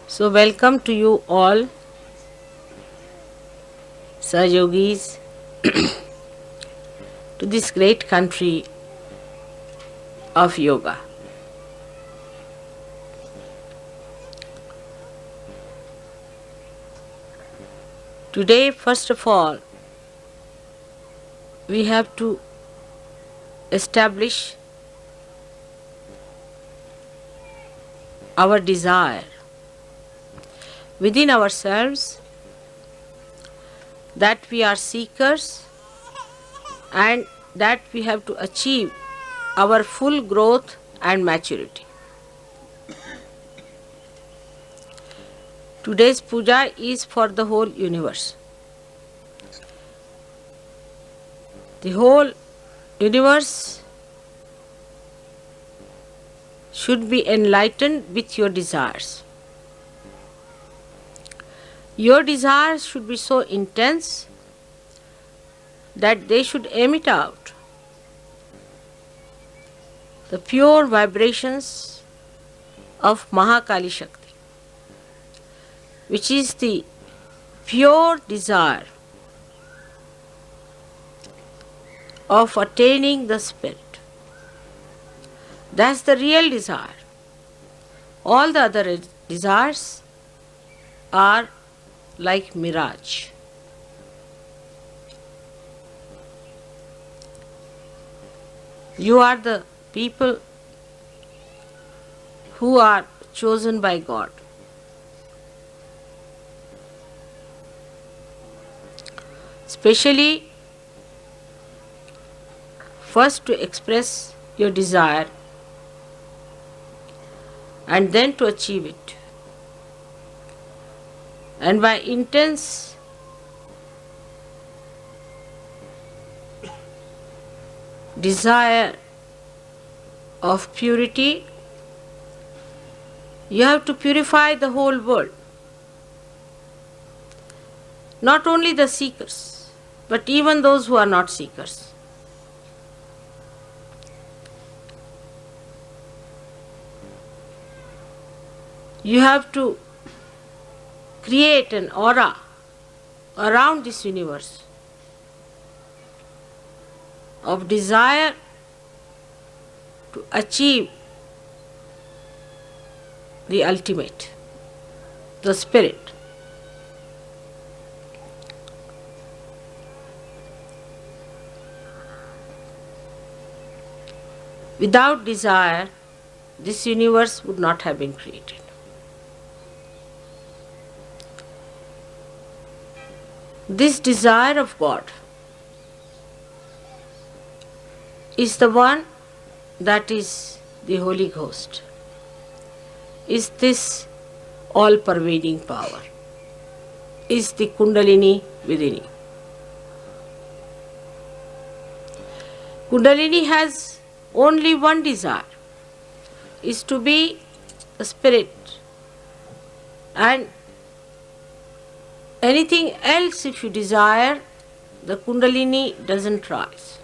So, welcome to you all, Sahayogis, to this great country of yoga. Today, first of all, we have to establish our desire within ourselves that we are seekers and that we have to achieve our full growth and maturity. Today's puja is for the whole universe. The whole universe should be enlightened with your desires. Your desires should be so intense that they should emit out the pure vibrations of Maha Shakti, which is the pure desire of attaining the spirit. That's the real desire. All the other desires are like mirage. You are the people who are chosen by God. Especially, first to express your desire and then to achieve it. And by intense desire of purity, you have to purify the whole world. Not only the seekers, but even those who are not seekers. You have to create an aura around this universe of desire to achieve the ultimate, the spirit. Without desire, this universe would not have been created. This desire of God is the one that is the Holy Ghost, is this all-pervading power, is the Kundalini within you. Kundalini has only one desire, is to be a spirit, and anything else if you desire, the Kundalini doesn't rise.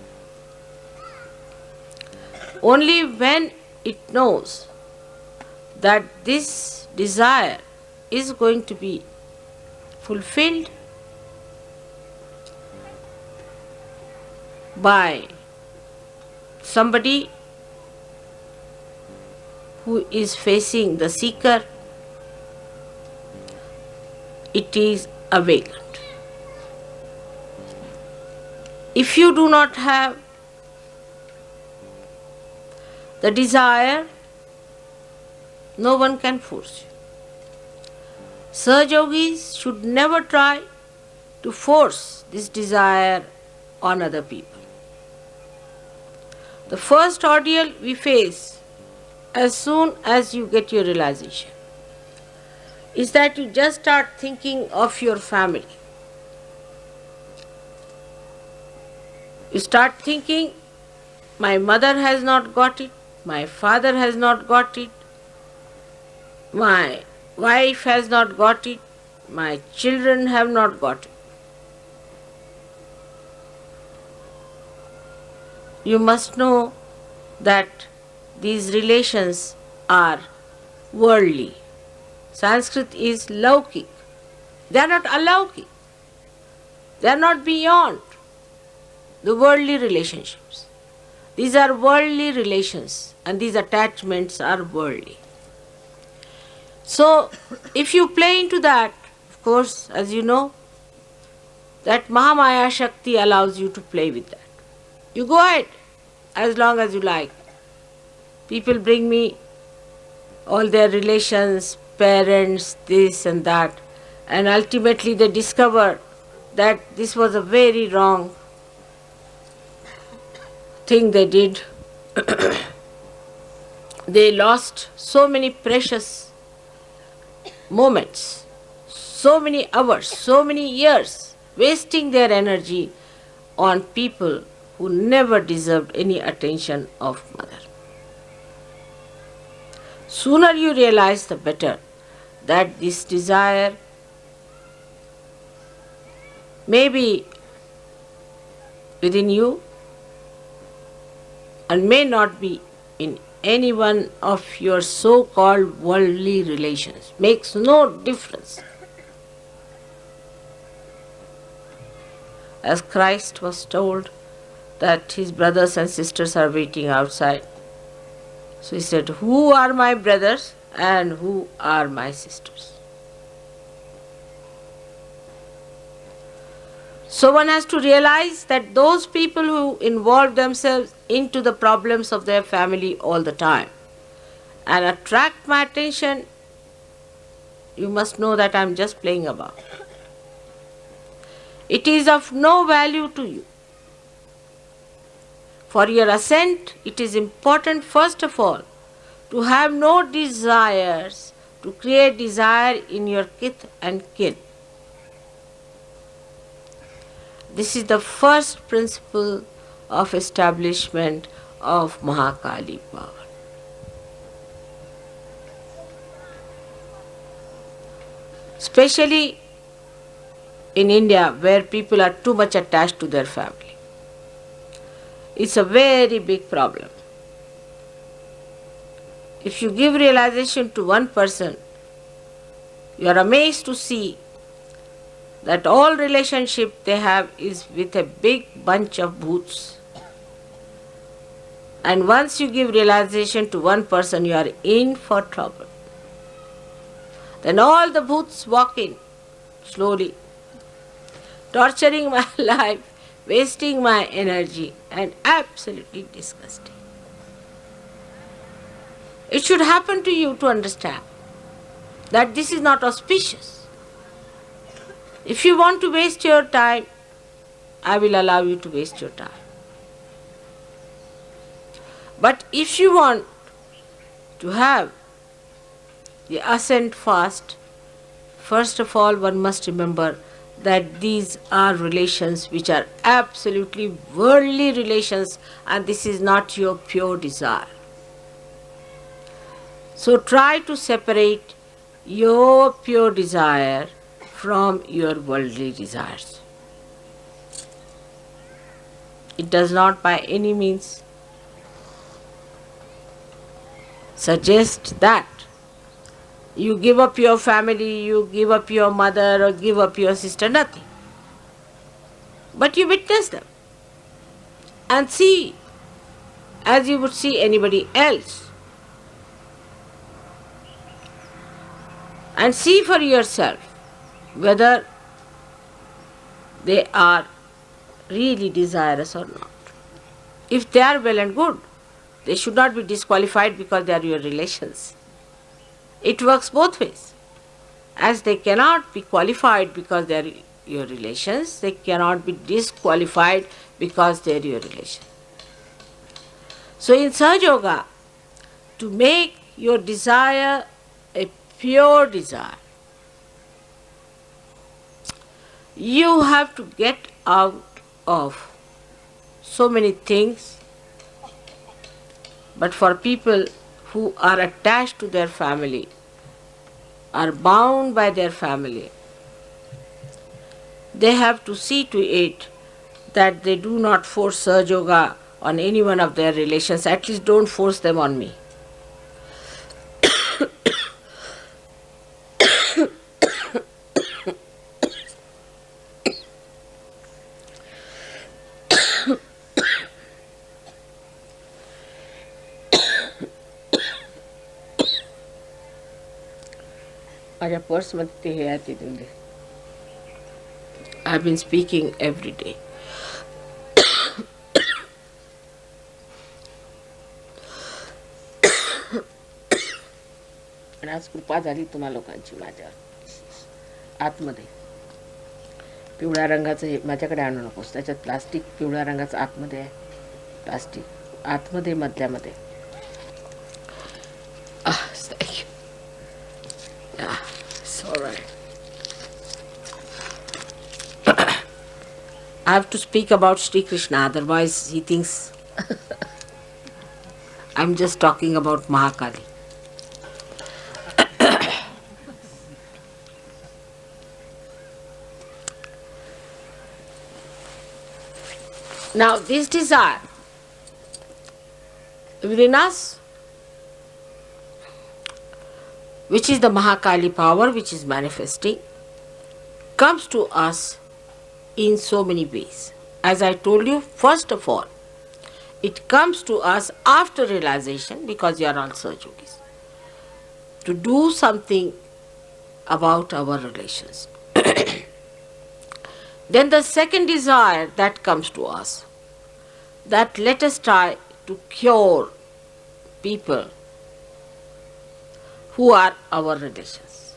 Only when it knows that this desire is going to be fulfilled by somebody who is facing the seeker, it is awakened. If you do not have the desire, no one can force you. Sahayogis should never try to force this desire on other people. The first ordeal we face as soon as you get your realization is that you just start thinking of your family. You start thinking, my mother has not got it, my father has not got it, my wife has not got it, my children have not got it. You must know that these relations are worldly. Sanskrit is Laukik. They are not alaukik. They are not beyond the worldly relationships. These are worldly relations, and these attachments are worldly. So, if you play into that, of course, as you know, that Mahamaya Shakti allows you to play with that. You go ahead as long as you like. People bring me all their relations, parents, this and that, and ultimately they discover that this was a very wrong thing they did. They lost so many precious moments, so many hours, so many years, wasting their energy on people who never deserved any attention of mother. Sooner you realize, the better, that this desire may be within you and may not be in any one of your so-called worldly relations. Makes no difference. As Christ was told that his brothers and sisters are waiting outside, so he said, who are my brothers and who are my sisters? So one has to realize that those people who involve themselves into the problems of their family all the time and attract my attention, you must know that I am just playing about. It is of no value to you. For your ascent, it is important, first of all, to have no desires, to create desire in your kith and kin. This is the first principle of establishment of Mahakali power. Especially in India, where people are too much attached to their family. It's a very big problem. If you give realization to one person, you are amazed to see that all relationship they have is with a big bunch of bhoots. And once you give realization to one person, you are in for trouble. Then all the bhoots walk in slowly, torturing my life, wasting my energy, and absolutely disgusting. It should happen to you to understand that this is not auspicious. If you want to waste your time, I will allow you to waste your time. But if you want to have the ascent fast, first of all, one must remember that these are relations which are absolutely worldly relations, and this is not your pure desire. So try to separate your pure desire from your worldly desires. It does not by any means suggest that you give up your family, you give up your mother or give up your sister, nothing. But you witness them and see as you would see anybody else. And see for yourself whether they are really desirous or not. If they are well and good, they should not be disqualified because they are your relations. It works both ways. As they cannot be qualified because they are your relations, they cannot be disqualified because they are your relations. So in Sahaja Yoga, to make your desire a pure desire, you have to get out of so many things. But for people who are attached to their family, are bound by their family, they have to see to it that they do not force Sahaja Yoga on any one of their relations. At least don't force them on me. माझ्या पर्समध्ये ते हे आहे ते देऊन दे. I've been speaking every day. आणि आज कृपा झाली तुम्हा लोकांची माझ्यावर. आतमध्ये पिवळ्या रंगाचं हे माझ्याकडे आणू नकोस. त्याच्यात प्लास्टिक पिवळ्या रंगाचं आतमध्ये आहे. प्लास्टिक आतमध्ये मधल्यामध्ये. Thank you. Yeah, it's all right. I have to speak about Sri Krishna, otherwise he thinks I'm just talking about Mahakali. Now this desire within us, which is the Mahakali power which is manifesting, comes to us in so many ways. As I told you, first of all, it comes to us after realization, because you are also yogis, to do something about our relations. Then the second desire that comes to us, that let us try to cure people who are our relations.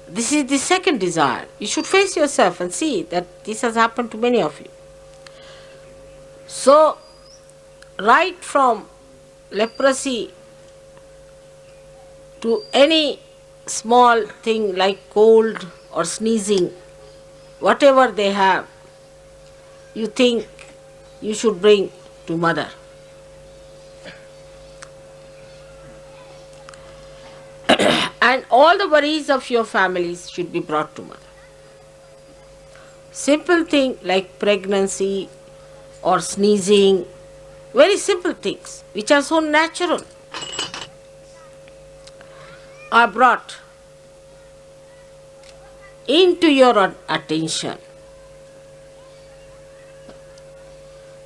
This is the second desire. You should face yourself and see that this has happened to many of you. So, right from leprosy to any small thing like cold or sneezing, whatever they have, you think you should bring to mother. And all the worries of your families should be brought to mother. Simple thing like pregnancy or sneezing, very simple things which are so natural, are brought into your attention.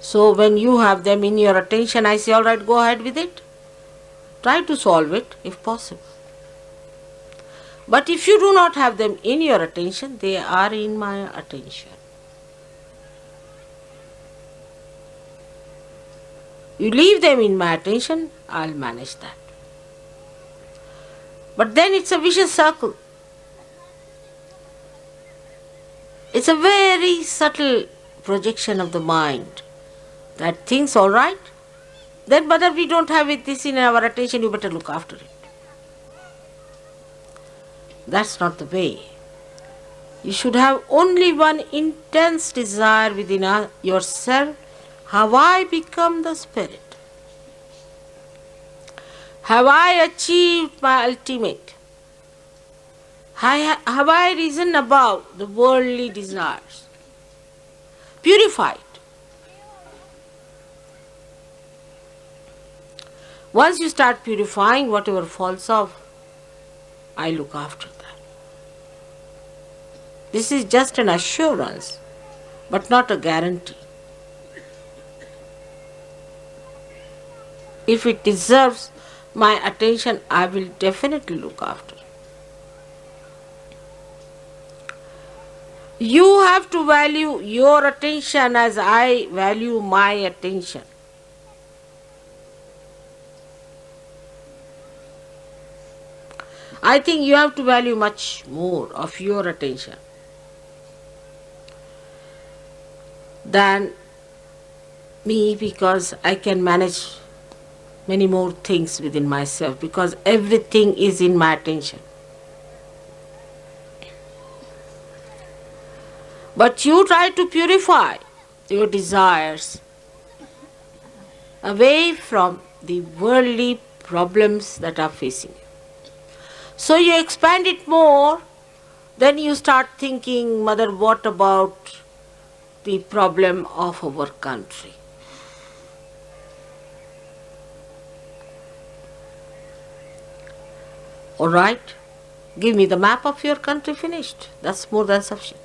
So when you have them in your attention, I say, all right, go ahead with it. Try to solve it if possible. But if you do not have them in your attention, they are in my attention. You leave them in my attention, I'll manage that. But then it's a vicious circle. It's a very subtle projection of the mind that thinks, all right, then mother, we don't have this in our attention, you better look after it. That's not the way. You should have only one intense desire within yourself. Have I become the spirit? Have I achieved my ultimate? Have I risen above the worldly desires? Purified. Once you start purifying, whatever falls off, I look after that. This is just an assurance, but not a guarantee. If it deserves my attention, I will definitely look after it. You have to value your attention as I value my attention. I think you have to value much more of your attention than me, because I can manage many more things within myself, because everything is in my attention. But you try to purify your desires away from the worldly problems that are facing you. So you expand it more, then you start thinking, mother, what about the problem of our country? All right, give me the map of your country, finished. That's more than sufficient.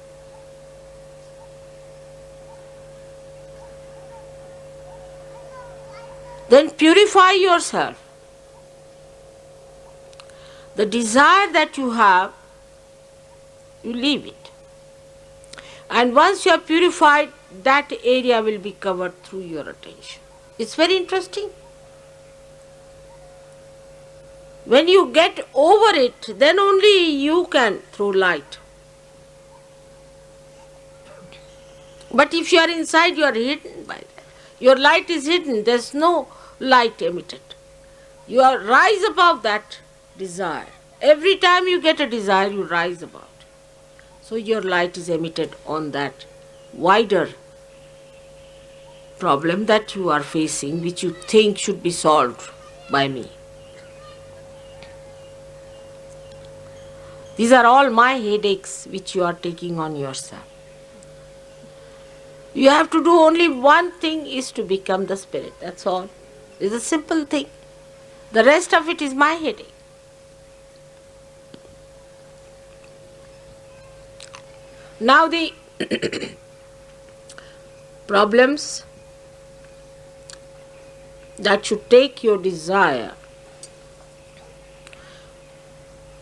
Then purify yourself. The desire that you have, you leave it. And once you are purified, that area will be covered through your attention. It's very interesting. When you get over it, then only you can throw light. But if you are inside, you are hidden by that. Your light is hidden, there's no light emitted. You are rise above that desire. Every time you get a desire, you rise above it. So your light is emitted on that wider problem that you are facing, which you think should be solved by me. These are all my headaches which you are taking on yourself. You have to do only one thing, is to become the spirit. That's all. It's a simple thing. The rest of it is my headache. Now the problems that should take your desire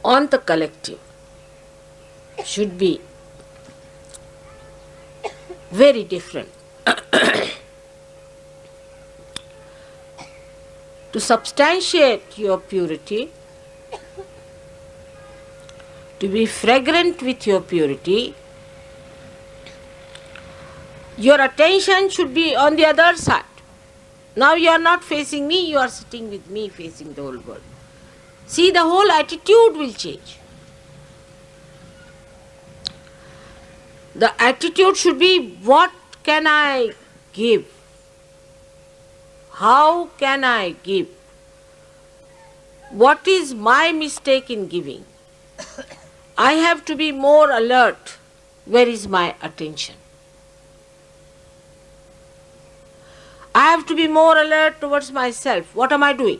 on the collective should be very different. To substantiate your purity, to be fragrant with your purity, your attention should be on the other side. Now you are not facing me, you are sitting with me facing the whole world. See, the whole attitude will change. The attitude should be, what can I give? How can I give? What is my mistake in giving? I have to be more alert. Where is my attention? I have to be more alert towards myself. What am I doing?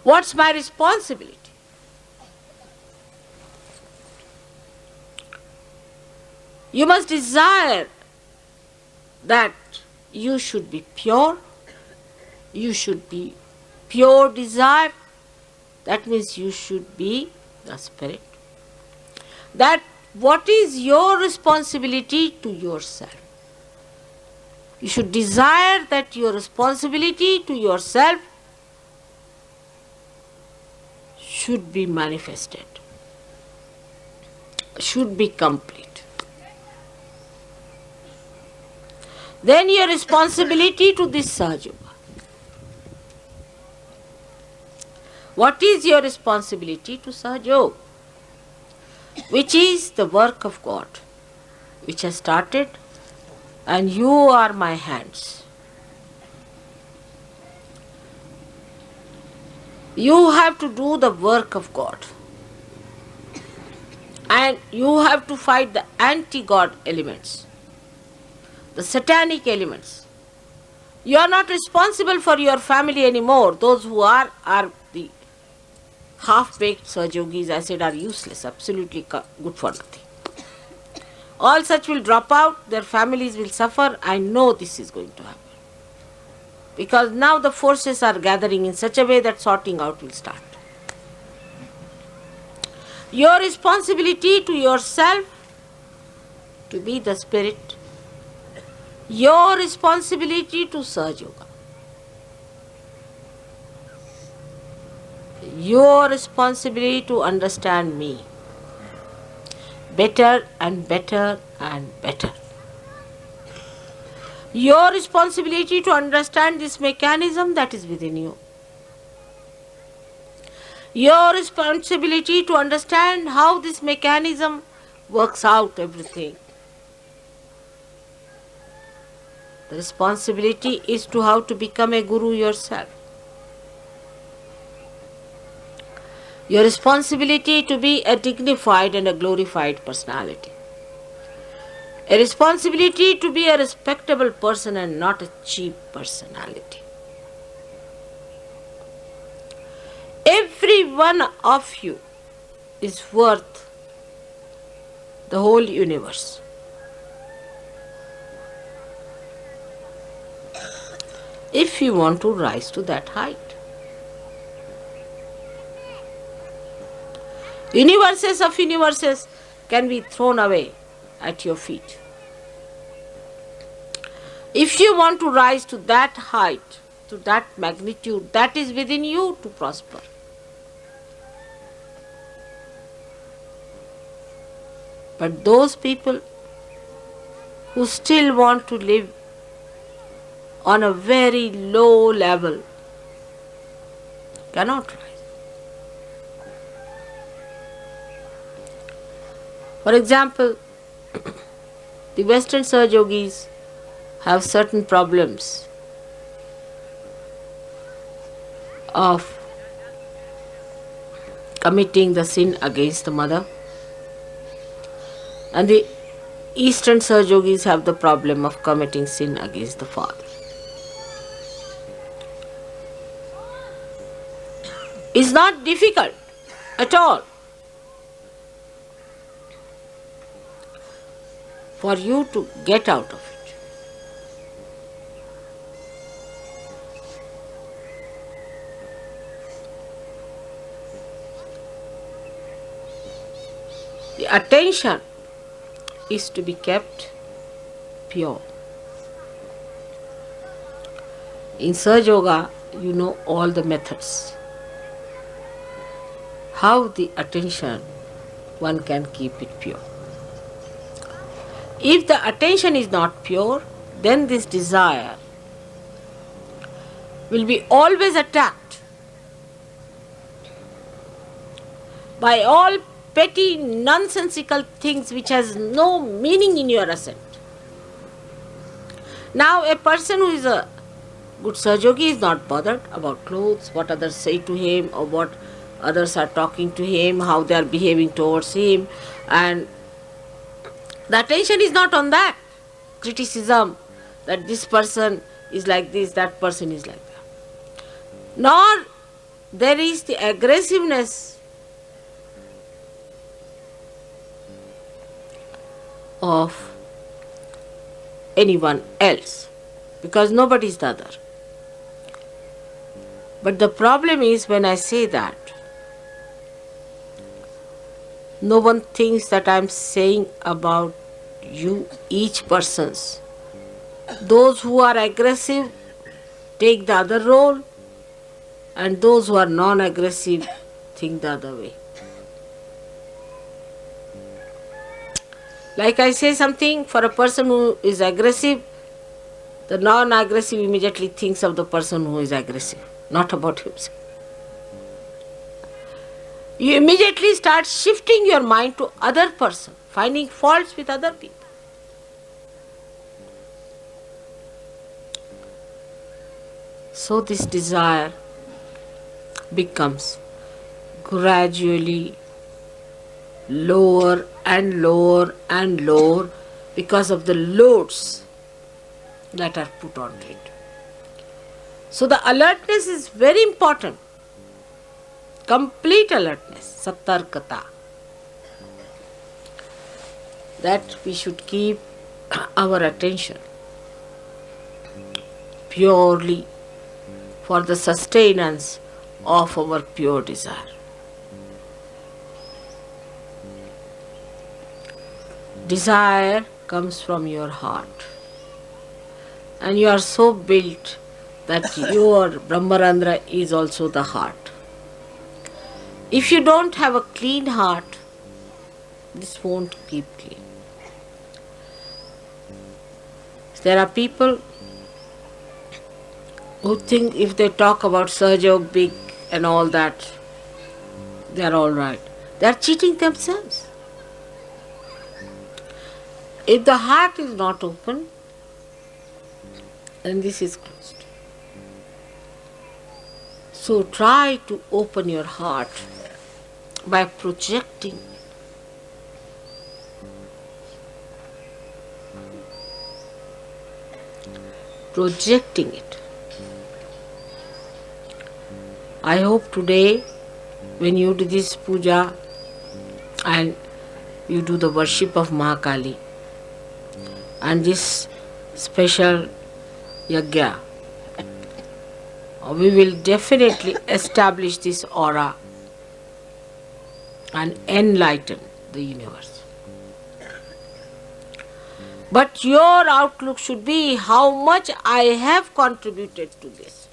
What's my responsibility? You must desire that you should be pure. You should be pure desire. That means you should be the spirit. That what is your responsibility to yourself? You should desire that your responsibility to yourself should be manifested, should be complete. Then your responsibility to this Sahaja. What is your responsibility to Sahaja? Which is the work of God, which has started, and you are my hands. You have to do the work of God. And you have to fight the anti-God elements, the satanic elements. You are not responsible for your family anymore. Those who are the half-baked Sahajogis, I said, are useless, absolutely good for nothing. All such will drop out, their families will suffer. I know this is going to happen. Because now the forces are gathering in such a way that sorting out will start. Your responsibility to yourself to be the spirit. Your responsibility to Sahajoga. Your responsibility to understand me better and better and better. Your responsibility to understand this mechanism that is within you. Your responsibility to understand how this mechanism works out everything. The responsibility is to how to become a guru yourself. Your responsibility to be a dignified and a glorified personality. A responsibility to be a respectable person and not a cheap personality. Every one of you is worth the whole universe. If you want to rise to that height. Universes of universes can be thrown away at your feet. If you want to rise to that height, to that magnitude, that is within you to prosper. But those people who still want to live on a very low level cannot rise. For example, the Western Surge Yogis have certain problems of committing the sin against the mother, and the Eastern Surge Yogis have the problem of committing sin against the father. It's not difficult at all for you to get out of it. The attention is to be kept pure. In Surge Yoga, you know all the methods. How the attention one can keep it pure. If the attention is not pure, then this desire will be always attacked by all petty nonsensical things which has no meaning in your ascent. Now a person who is a good Surge Yogi is not bothered about clothes, what others say to him, or what others are talking to him, how they are behaving towards him, and the attention is not on that criticism that this person is like this, that person is like that. Nor there is the aggressiveness of anyone else, because nobody is the other. But the problem is, when I say that, no one thinks that I am saying about you, each person's. Those who are aggressive take the other role, and those who are non-aggressive think the other way. Like I say something, for a person who is aggressive, the non-aggressive immediately thinks of the person who is aggressive, not about himself. You immediately start shifting your mind to other person, finding faults with other people. So this desire becomes gradually lower and lower and lower because of the loads that are put on it. So the alertness is very important. Complete alertness, satarkata. That we should keep our attention purely for the sustenance of our pure desire. Desire comes from your heart, and you are so built that your Brahmarandra is also the heart. If you don't have a clean heart, this won't keep clean. There are people who think if they talk about Surge Yoga big and all that, they are all right. They are cheating themselves. If the heart is not open, then this is closed. So try to open your heart by projecting. Projecting it. I hope today when you do this puja and you do the worship of Maha and this special yajna, we will definitely establish this aura and enlighten the universe. But your outlook should be how much I have contributed to this.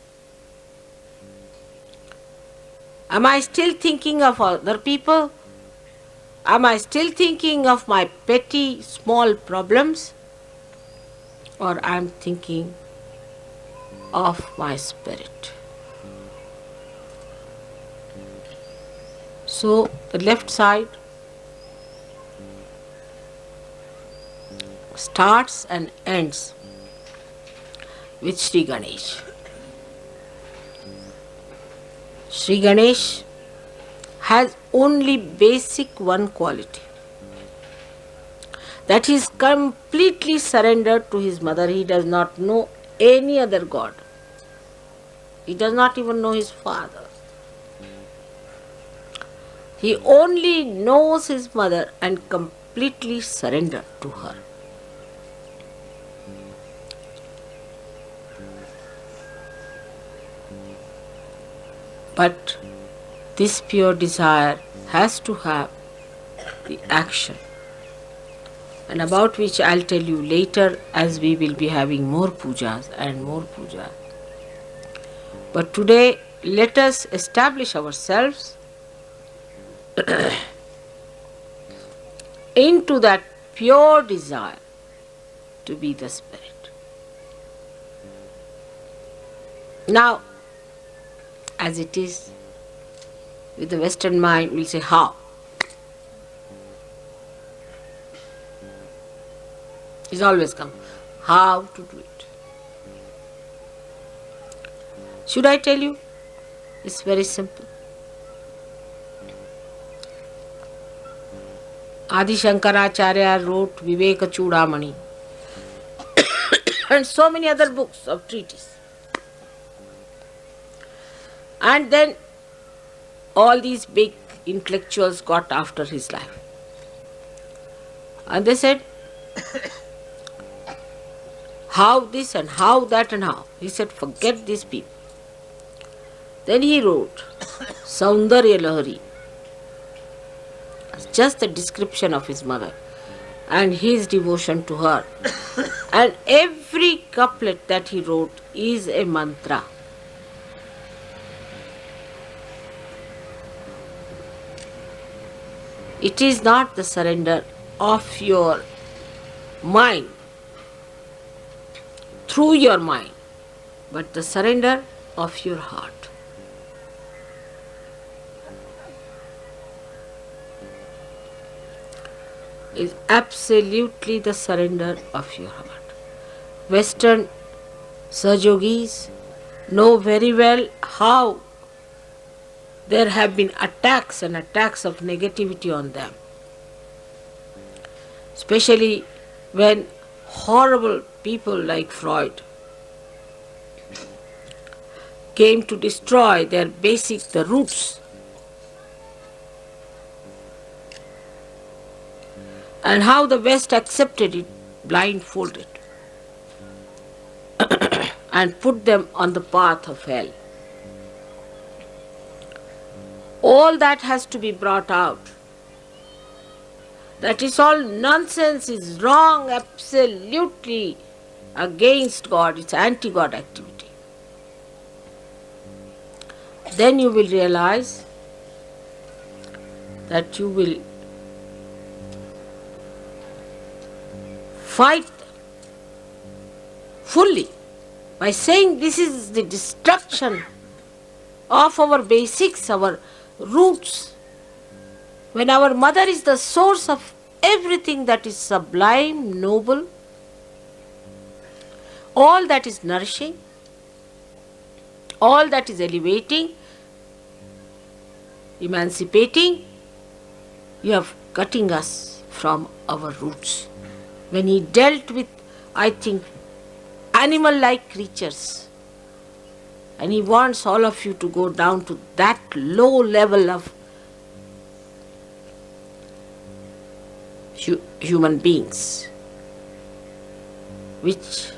Am I still thinking of other people? Am I still thinking of my petty small problems? Or I am thinking of my spirit? So the left side starts and ends with Sri Ganesh. Sri Ganesh has only basic one quality, that he is completely surrendered to his mother. He does not know any other god. He does not even know his father. He only knows his mother and completely surrendered to her. But this pure desire has to have the action, and about which I'll tell you later, as we will be having more pujas and more pujas. But today, let us establish ourselves into that pure desire to be the Spirit. Now, as it is with the Western mind, we'll say how. It's always come. How to do it. Should I tell you? It's very simple. Adi Shankaracharya wrote Viveka Chudamani and so many other books of treatises. And then all these big intellectuals got after his life. And they said, how this and how that and how. He said, forget these people. Then he wrote Saundarya Lahari, just a description of his mother and his devotion to her. And every couplet that he wrote is a mantra. It is not the surrender of your mind, through your mind, but the surrender of your heart. Is absolutely the surrender of your heart. Western Sahajogis know very well how there have been attacks and attacks of negativity on them. Especially when horrible people like Freud came to destroy their basic, the roots. And how the West accepted it blindfolded and put them on the path of hell. All that has to be brought out. That is all nonsense, is wrong, absolutely against God, it's anti-God activity. Then you will realize that you will fight fully by saying this is the destruction of our basics, our roots. When our mother is the source of everything that is sublime, noble, all that is nourishing, all that is elevating, emancipating, you are cutting us from our roots. When he dealt with, I think, animal-like creatures, and he wants all of you to go down to that low level of human beings, which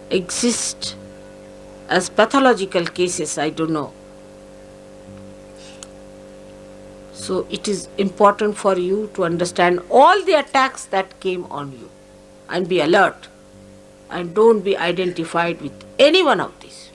exist as pathological cases, I don't know. So it is important for you to understand all the attacks that came on you and be alert and don't be identified with any one of these.